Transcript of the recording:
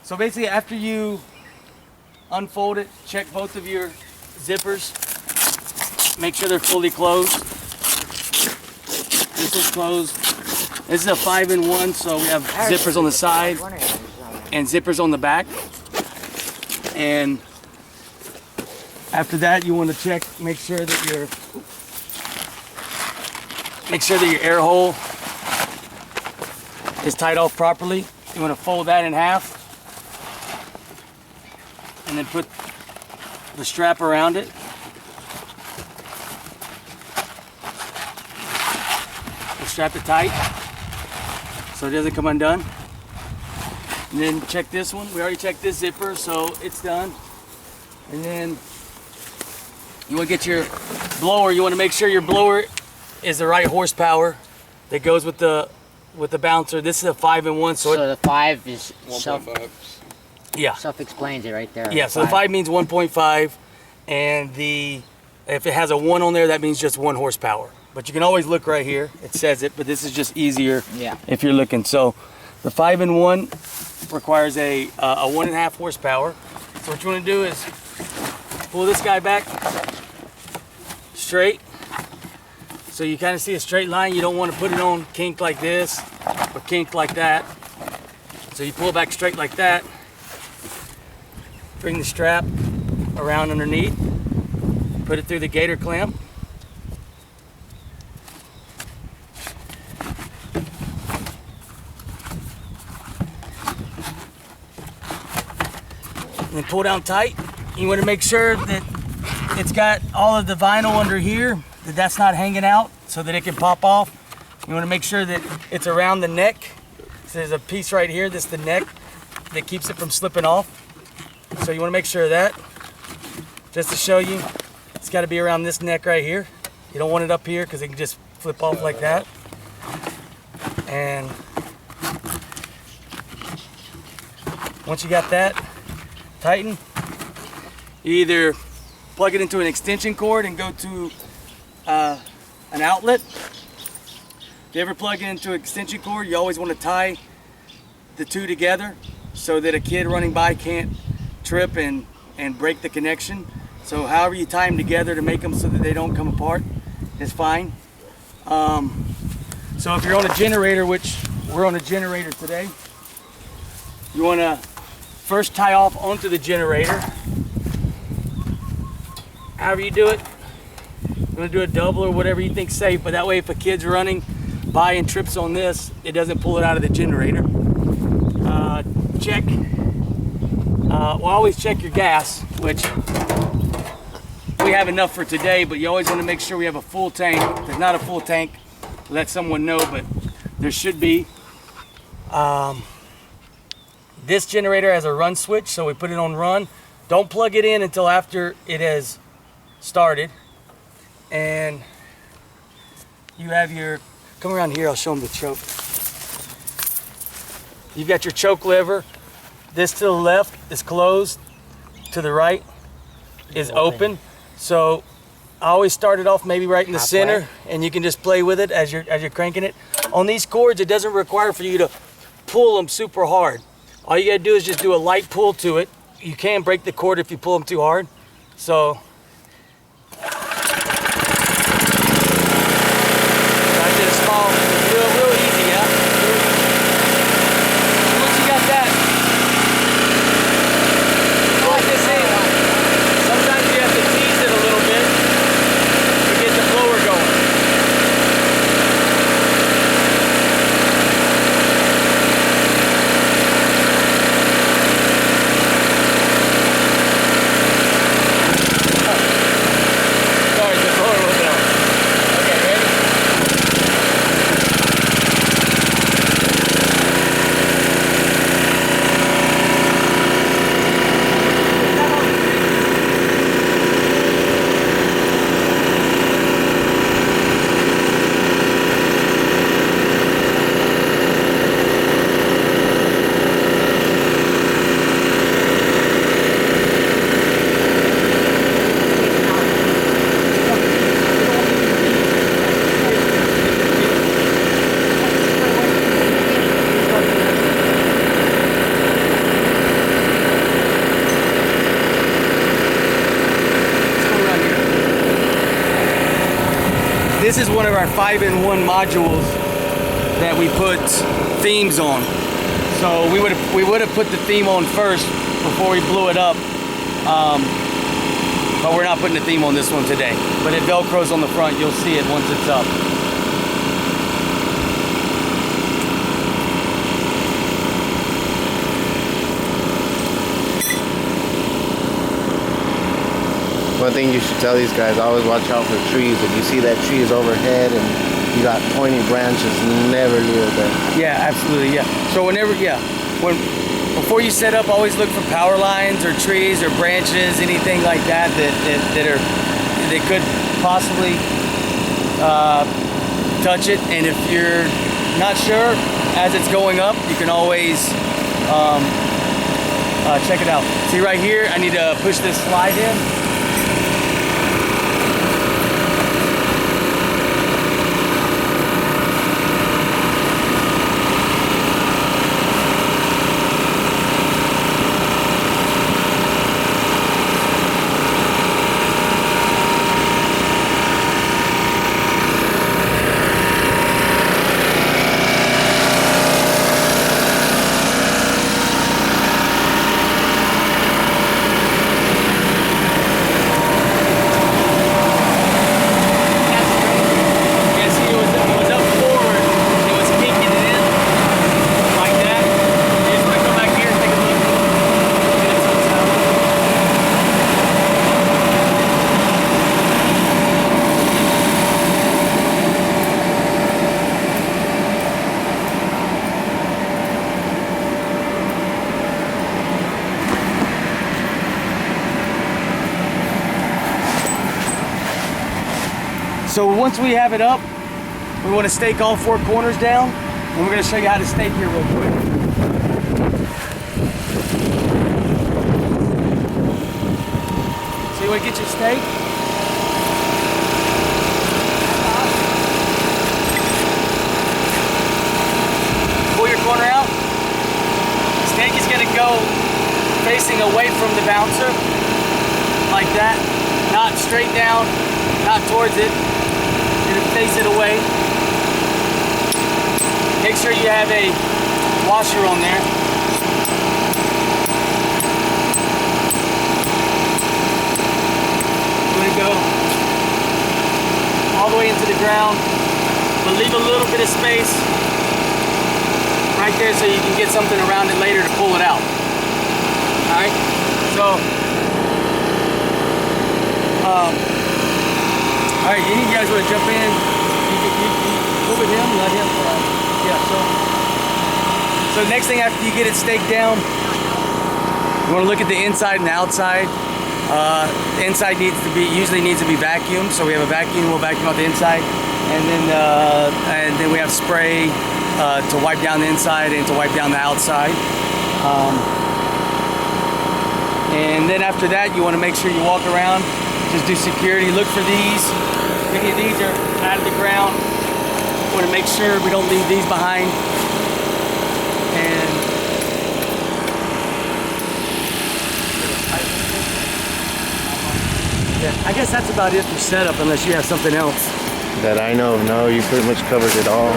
So basically after you unfold it, check both of your zippers. Make sure they're fully closed. This is closed. This is a 5-in-1, so we have zippers on the side and zippers on the back. And after that, you want to check, make sure that your air hole is tied off properly. You want to fold that in half and then put the strap around it. Strap it tight so it doesn't come undone. And then check this one. We already checked this zipper, so it's done. And then you want to get your blower. You want to make sure your blower is the right horsepower that goes with the bouncer. This is a 5-in-1, so the 5 is 1.5. Yeah. Self-explains it right there. Yeah. So the 5 means 1.5, and if it has a 1 on there, that means just 1 horsepower. But you can always look right here. It says it, but this is just easier if you're looking. So the 5-in-1 requires a 1.5 horsepower. So what you want to do is pull this guy back straight. So you kind of see a straight line. You don't want to put it on kink like this or kink like that. So you pull it back straight like that. Bring the strap around underneath. Put it through the gator clamp. And pull down tight. You want to make sure that it's got all of the vinyl under here, that's not hanging out so that it can pop off. You want to make sure that it's around the neck. So there's a piece right here, that's the neck, that keeps it from slipping off. So you want to make sure of that. Just to show you, it's got to be around this neck right here. You don't want it up here because it can just flip off like that. And once you got that, tighten. You either plug it into an extension cord and go to an outlet. If you ever plug it into an extension cord, you always want to tie the two together so that a kid running by can't trip and break the connection. So however you tie them together to make them so that they don't come apart is fine. So if you're on a generator, which we're on a generator today, you want to first tie off onto the generator. However you do it, you want to do a double or whatever you think safe, but that way if a kid's running by and trips on this, it doesn't pull it out of the generator. Check, well, always check your gas, which we have enough for today, but you always want to make sure we have a full tank. If there's not a full tank, let someone know, but there should be. This generator has a run switch, so we put it on run. Don't plug it in until after it has started. And you have your, come around here, I'll show them the choke. You've got your choke lever. This to the left is closed, to the right is open. So I always start it off maybe right in the center, and you can just play with it as you're cranking it. On these cords, it doesn't require for you to pull them super hard. All you gotta do is just do a light pull to it. You can break the cord if you pull them too hard. So I did a small, real easy, yeah? Once you got that, plug this in. Sometimes you have to tease it a little bit to get the blower going. Sorry, the blower wasn't on. Okay, ready? This is one of our 5-in-1 modules that we put themes on. So we would have put the theme on first before we blew it up. But we're not putting the theme on this one today. But it Velcros on the front. You'll see it once it's up. One thing you should tell these guys, always watch out for trees. If you see that tree is overhead and you got pointing branches, never leave it there. Yeah, absolutely, yeah. So before you set up, always look for power lines or trees or branches, anything like that that could possibly touch it. And if you're not sure as it's going up, you can always check it out. See right here, I need to push this slide in. So once we have it up, we want to stake all 4 corners down, and we're going to show you how to stake here real quick. So you want to get your stake? Pull your corner out. Stake is going to go facing away from the bouncer, like that, not straight down, not towards it. You're going to face it away. Make sure you have a washer on there. You're going to go all the way into the ground, but leave a little bit of space right there so you can get something around it later to pull it out. Alright, so alright, any of you guys want to jump in? You with him, let him. Yeah, so next thing after you get it staked down, you want to look at the inside and the outside. The inside usually needs to be vacuumed, so we have a vacuum. We'll vacuum out the inside, and then we have spray to wipe down the inside and to wipe down the outside. And then after that, you want to make sure you walk around. Just do security. Look for these. Any of these are out of the ground. Want to make sure we don't leave these behind. And yeah, I guess that's about it for setup, unless you have something else. That I know of, no, you pretty much covered it all.